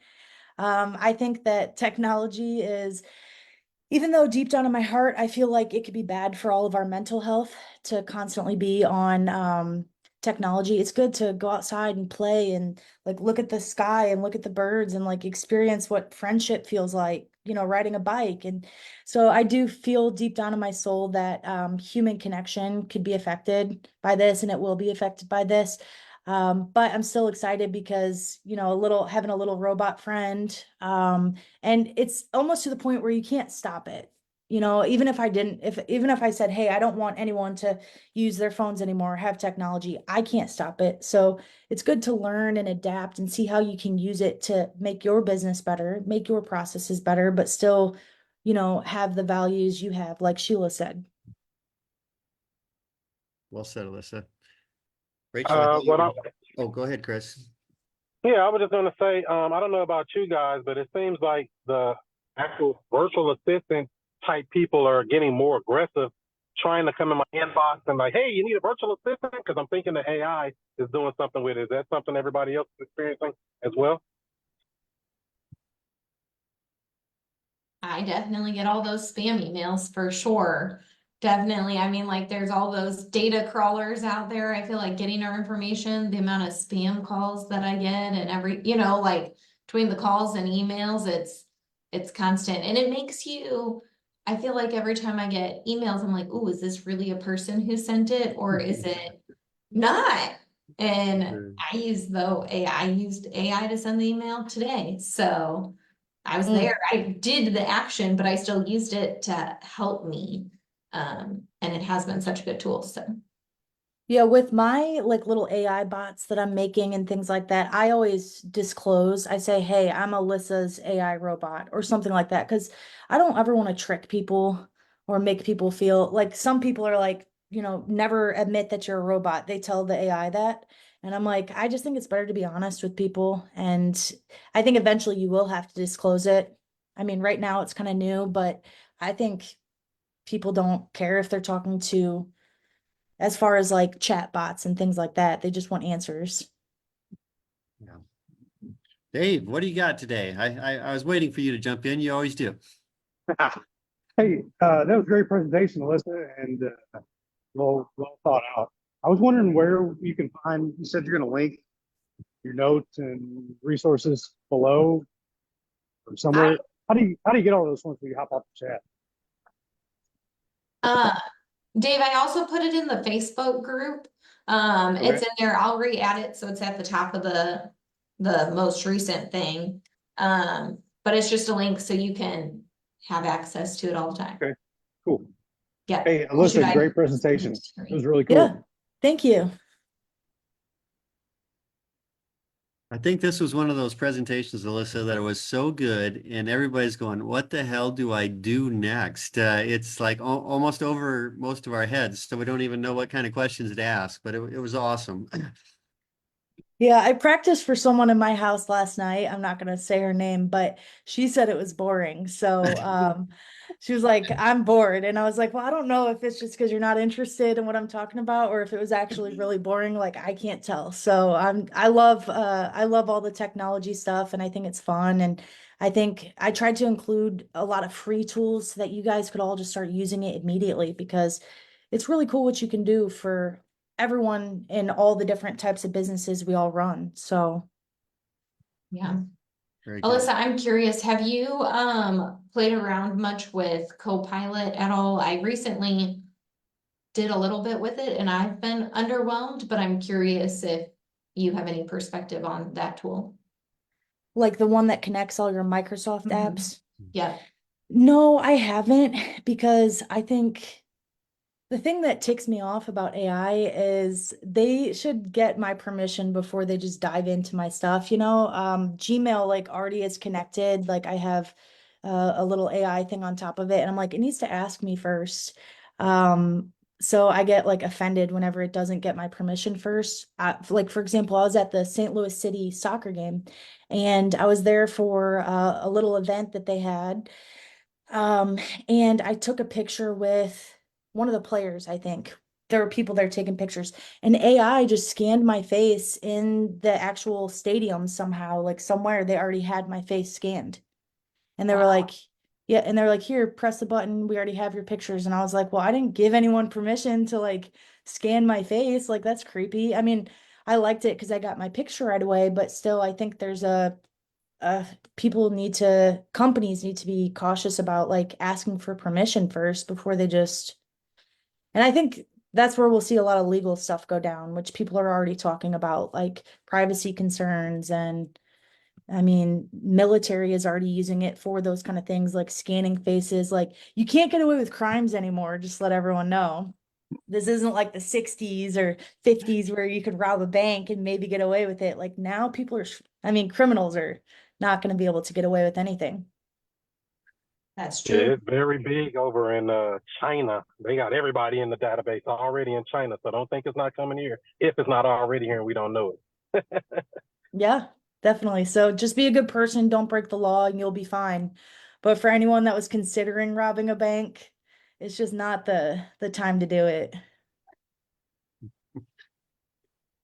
I think that technology is, even though deep down in my heart, I feel like it could be bad for all of our mental health to constantly be on technology. It's good to go outside and play and like look at the sky and look at the birds and like experience what friendship feels like, riding a bike. And so I do feel deep down in my soul that human connection could be affected by this and it will be affected by this. But I'm still excited because, having a little robot friend, and it's almost to the point where you can't stop it. Even if I said, hey, I don't want anyone to use their phones anymore, have technology, I can't stop it. So it's good to learn and adapt and see how you can use it to make your business better, make your processes better, but still, have the values you have, like Sheila said. Well said, Alyssa. Rachel, oh, go ahead, Chris. Yeah, I was just going to say, I don't know about you guys, but it seems like the actual virtual assistant type people are getting more aggressive, trying to come in my inbox and like, hey, you need a virtual assistant? Because I'm thinking the AI is doing something with it. Is that something everybody else is experiencing as well? I definitely get all those spam emails for sure. Definitely. I mean, like there's all those data crawlers out there. I feel like getting our information, the amount of spam calls that I get and like between the calls and emails, it's constant and it makes you, I feel like every time I get emails, I'm like, oh, is this really a person who sent it or is it not? And I used AI to send the email today. So I was there, I did the action, but I still used it to help me. And it has been such a good tool, so. Yeah, with my like little AI bots that I'm making and things like that, I always disclose. I say, "Hey, I'm Alyssa's AI robot," or something like that, because I don't ever want to trick people or make people feel like some people are like, never admit that you're a robot. They tell the AI that. And I'm like, I just think it's better to be honest with people. And I think eventually you will have to disclose it. I mean, right now it's kind of new, but I think people don't care if they're talking to, as far as like chat bots and things like that. They just want answers. Yeah. Dave, what do you got today? I was waiting for you to jump in. You always do. Hey, that was a great presentation, Alyssa, and well thought out. I was wondering where you can find, you said you're going to link your notes and resources below or somewhere. How do you get all those once we hop off the chat? Dave, I also put it in the Facebook group. It's in there. I'll re-add it so it's at the top of the most recent thing. But it's just a link so you can have access to it all the time. Okay, cool. Yeah. Hey, Alyssa, great presentation. It was really cool. Yeah, thank you. I think this was one of those presentations, Alyssa, that it was so good and everybody's going, what the hell do I do next? It's like almost over most of our heads, so we don't even know what kind of questions to ask, but it was awesome. Yeah, I practiced for someone in my house last night. I'm not gonna say her name, but she said it was boring. So she was like, I'm bored. And I was like, well, I don't know if it's just because you're not interested in what I'm talking about or if it was actually really boring. Like I can't tell. So I love all the technology stuff and I think it's fun. And I think I tried to include a lot of free tools so that you guys could all just start using it immediately because it's really cool what you can do for everyone in all the different types of businesses we all run. So Yeah. Very good. Alyssa, I'm curious, have you played around much with Copilot at all? I recently did a little bit with it and I've been underwhelmed, but I'm curious if you have any perspective on that tool. like the one that connects all your Microsoft Mhm. apps. Yeah. No, I haven't because I think the thing that ticks me off about AI is they should get my permission before they just dive into my stuff. Gmail like already is connected. Like I have a little AI thing on top of it, and I'm like, it needs to ask me first. So I get like offended whenever it doesn't get my permission first. Like for example, I was at the St. Louis City soccer game, and I was there for a little event that they had. Um, and I took a picture with one of the players, I think. There were people there taking pictures, and AI just scanned my face in the actual stadium somehow, like somewhere they already had my face scanned. And they were like, yeah, and they're like, here, press the button. We already have your pictures. And I was like, well, I didn't give anyone permission to like scan my face. Like, that's creepy. I mean, I liked it because I got my picture right away, but still, I think there's companies need to be cautious about like asking for permission first before they just, and I think that's where we'll see a lot of legal stuff go down, which people are already talking about, like privacy concerns. And I mean, military is already using it for those kind of things, like scanning faces. Like you can't get away with crimes anymore, just let everyone know. This isn't like the 60s or 50s where you could rob a bank and maybe get away with it. Like now criminals are not going to be able to get away with anything. That's Yeah, true. it's very big over in China. They got everybody in the database already in China, so don't think it's not coming here. If it's not already here and we don't know it. Yeah, definitely. So just be a good person, don't break the law, and you'll be fine. But for anyone that was considering robbing a bank, it's just not the time to do it.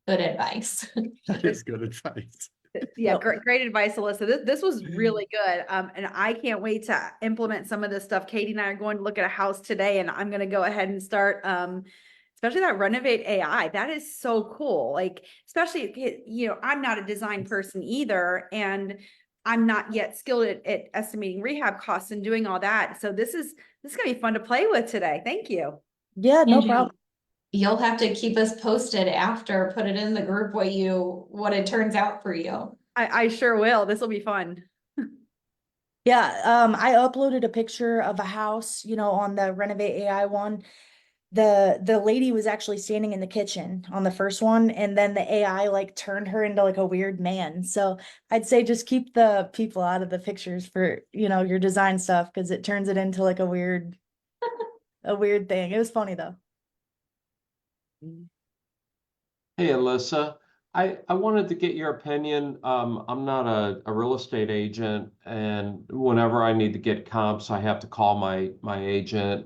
Good advice. That is good advice. Yeah, Yep. great advice, Alyssa. This was really good. And I can't wait to implement some of this stuff. Katie and I are going to look at a house today, and I'm going to go ahead and start, especially that Renovate AI. That is so cool. Like, especially, I'm not a design person either. And I'm not yet skilled at estimating rehab costs and doing all that. So this is gonna be fun to play with today. Thank you. Yeah, no Angie, problem. you'll have to keep us posted after, put it in the group what it turns out for you. I sure will. This will be fun. Yeah, I uploaded a picture of a house, on the Renovate AI one. The lady was actually standing in the kitchen on the first one, and then the AI like turned her into like a weird man. So I'd say just keep the people out of the pictures for, your design stuff, because it turns it into like a weird thing. It was funny though. Hey, Alyssa, I wanted to get your opinion. I'm not a real estate agent, and whenever I need to get comps, I have to call my agent.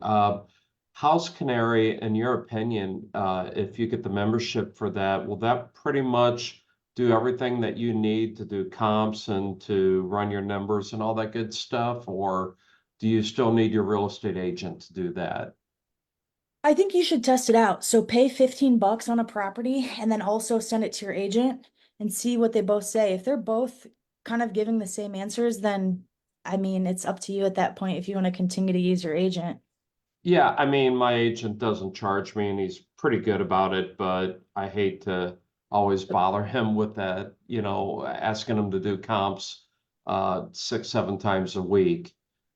House Canary, in your opinion, if you get the membership for that, will that pretty much do everything that you need to do comps and to run your numbers and all that good stuff? Or do you still need your real estate agent to do that? I think you should test it out. So pay $15 on a property and then also send it to your agent and see what they both say. If they're both kind of giving the same answers, then I mean, it's up to you at that point if you want to continue to use your agent. Yeah, I mean, my agent doesn't charge me and he's pretty good about it, but I hate to always bother him with that, asking him to do comps 6, 7 times a week. Yeah.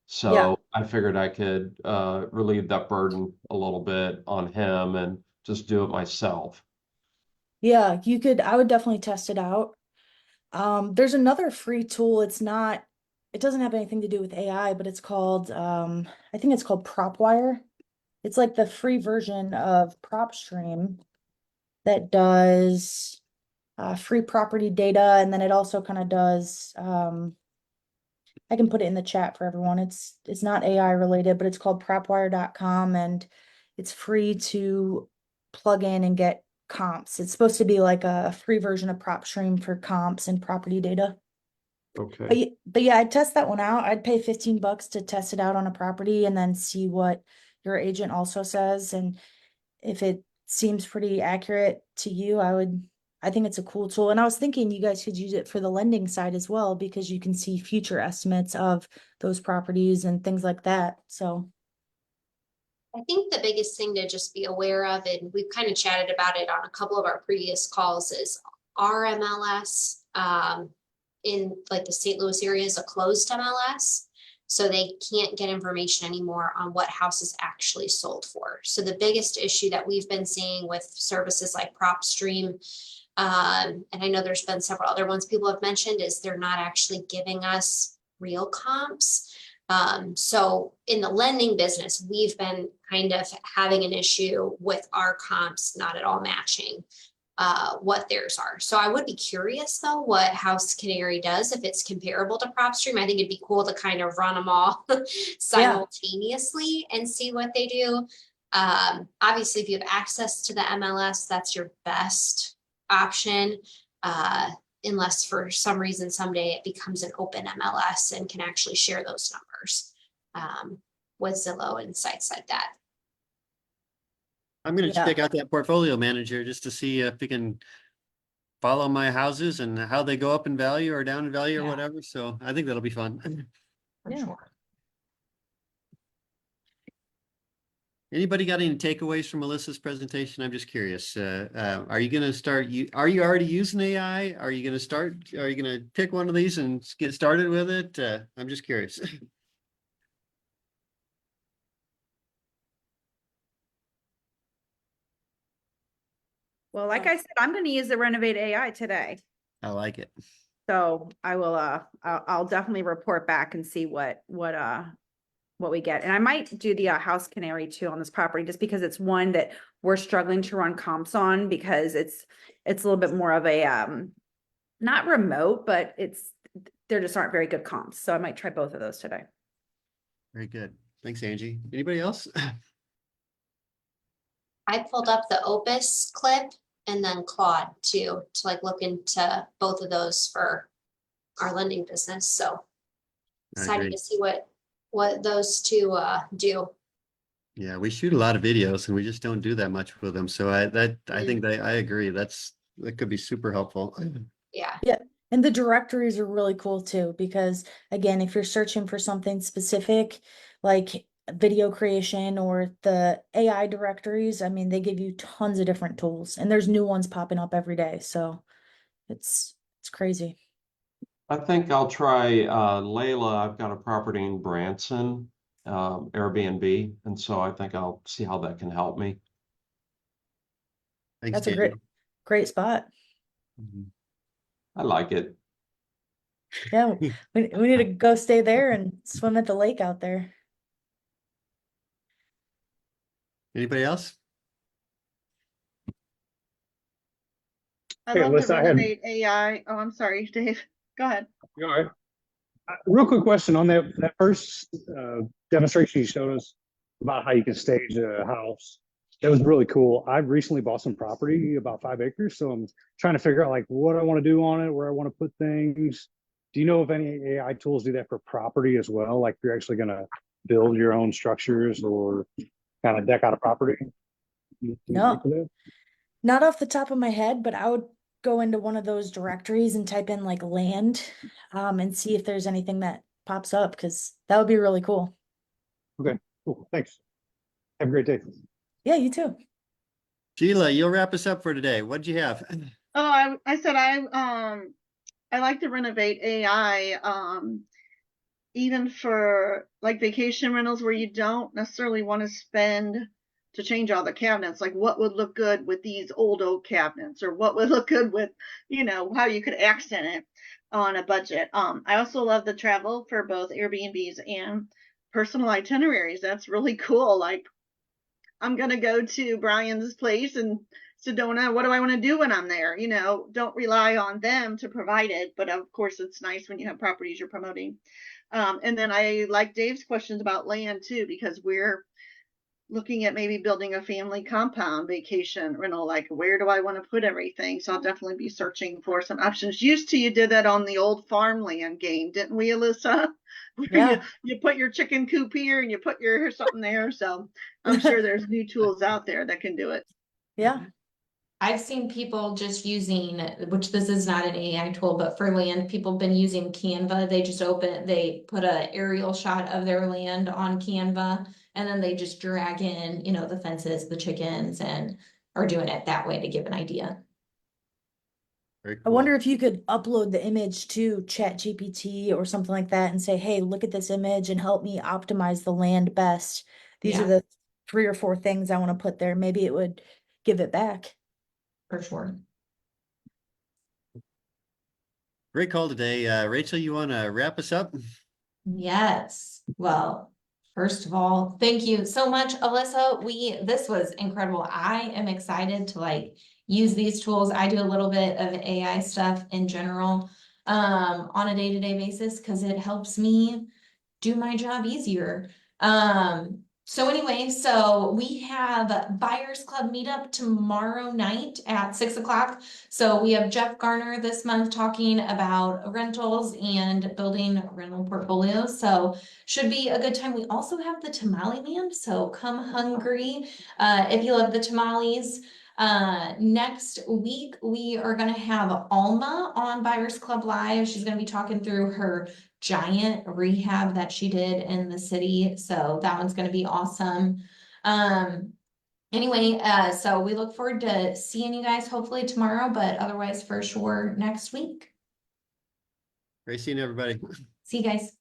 So I figured I could relieve that burden a little bit on him and just do it myself. Yeah, I would definitely test it out. There's another free tool. It doesn't have anything to do with AI, but it's called, I think it's called PropWire. It's like the free version of PropStream that does free property data, and then it also kind of does, I can put it in the chat for everyone. It's not AI related, but it's called propwire.com, and it's free to plug in and get comps. It's supposed to be like a free version of PropStream for comps and property data. Okay. But yeah, I'd test that one out. I'd pay $15 to test it out on a property and then see what your agent also says. And if it seems pretty accurate to you, I think it's a cool tool. And I was thinking you guys could use it for the lending side as well, because you can see future estimates of those properties and things like that. So I think the biggest thing to just be aware of, and we've kind of chatted about it on a couple of our previous calls, is our MLS in like the St. Louis area is a closed MLS. So they can't get information anymore on what houses actually sold for. So the biggest issue that we've been seeing with services like PropStream, and I know there's been several other ones people have mentioned, is they're not actually giving us real comps. So in the lending business, we've been kind of having an issue with our comps not at all matching what theirs are. So I would be curious though what House Canary does, if it's comparable to PropStream. I think it'd be cool to kind of run them all simultaneously and see what they do. Obviously, if you have access to the MLS, that's your best option. Unless for some reason someday it becomes an open MLS and can actually share those numbers with Zillow and sites like that. I'm going to Yeah. check out that portfolio manager just to see if we can follow my houses and how they go up in value or down in value or Yeah. whatever. So I think that'll be fun. For Yeah. sure. Anybody got any takeaways from Alyssa's presentation? I'm just curious. Are you going to start? Are you already using AI? Are you going to start? Are you going to pick one of these and get started with it? I'm just curious. Well, like I said, I'm going to use the Renovate AI today. I like it. So I will, I'll definitely report back and see what we get. And I might do the House Canary too on this property, just because it's one that we're struggling to run comps on, because it's a little bit more of a, not remote, but there just aren't very good comps. So I might try both of those today. Very good. Thanks, Angie. Anybody else? I pulled up the Opus clip and then Claude too, to like look into both of those for our lending business. So excited great. to see what those two do. Yeah, we shoot a lot of videos and we just don't do that much with them. So I think that I agree. That could be super helpful. Yeah. Yeah. And the directories are really cool too, because again, if you're searching for something specific, like video creation or the AI directories, I mean, they give you tons of different tools and there's new ones popping up every day. So it's crazy. I think I'll try Layla. I've got a property in Branson, Airbnb, and so I think I'll see how that can help me. Thanks, That's a great, Daniel. great spot. Mhm. I like it. Yeah, we need to go stay there and swim at the lake out there. Anybody else? I Hey, love the Alyssa, I had- renovate AI. Oh, I'm sorry, Dave. Go ahead. You all right? Real quick question on that first demonstration you showed us about how you can stage a house. That was really cool. I've recently bought some property, about 5 acres, so I'm trying to figure out like what I want to do on it, where I want to put things. Do you know if any AI tools do that for property as well? Like you're actually going to build your own structures or kind of deck out a property? Do you No. think of that? Not off the top of my head, but I would go into one of those directories and type in like land, and see if there's anything that pops up, because that would be really cool. Okay, cool. Thanks. Have a great day. Yeah, you too. Sheila, you'll wrap us up for today. What'd you have? Oh, I said I like to renovate AI, even for like vacation rentals where you don't necessarily want to spend to change all the cabinets. Like what would look good with these old oak cabinets, or what would look good with, how you could accent it on a budget. I also love the travel for both Airbnbs and personal itineraries. That's really cool. Like I'm gonna go to Brian's place in Sedona. What do I want to do when I'm there? Don't rely on them to provide it, but of course it's nice when you have properties you're promoting. And then I like Dave's questions about land too, because we're looking at maybe building a family compound vacation rental. Like, where do I want to put everything? So I'll definitely be searching for some options. Used to, you did that on the old farmland game, didn't we, Alyssa? Where Yeah. you put your chicken coop here and you put your something there. So I'm sure there's new tools out there that can do it. Yeah. I've seen people just using, which this is not an AI tool, but for land, people have been using Canva. They put an aerial shot of their land on Canva, and then they just drag in, the fences, the chickens, and are doing it that way to give an idea. Very I cool. wonder if you could upload the image to ChatGPT or something like that and say, hey, look at this image and help me optimize the land best. These are Yeah. the 3 or 4 things I want to put there. Maybe it would give it back. For sure. Great call today. Rachel, you want to wrap us up? Yes. Well, first of all, thank you so much, Alyssa. This was incredible. I am excited to use these tools. I do a little bit of AI stuff in general, on a day-to-day basis, because it helps me do my job easier. So anyway, we have Buyers Club meetup tomorrow night at 6 o'clock. So we have Jeff Garner this month talking about rentals and building rental portfolios. So should be a good time. We also have the Tamale Man. So come hungry if you love the tamales. Next week, we are going to have Alma on Buyers Club Live. She's going to be talking through her giant rehab that she did in the city. So that one's going to be awesome. Anyway, so we look forward to seeing you guys hopefully tomorrow, but otherwise for sure next week. Great seeing everybody. See you guys.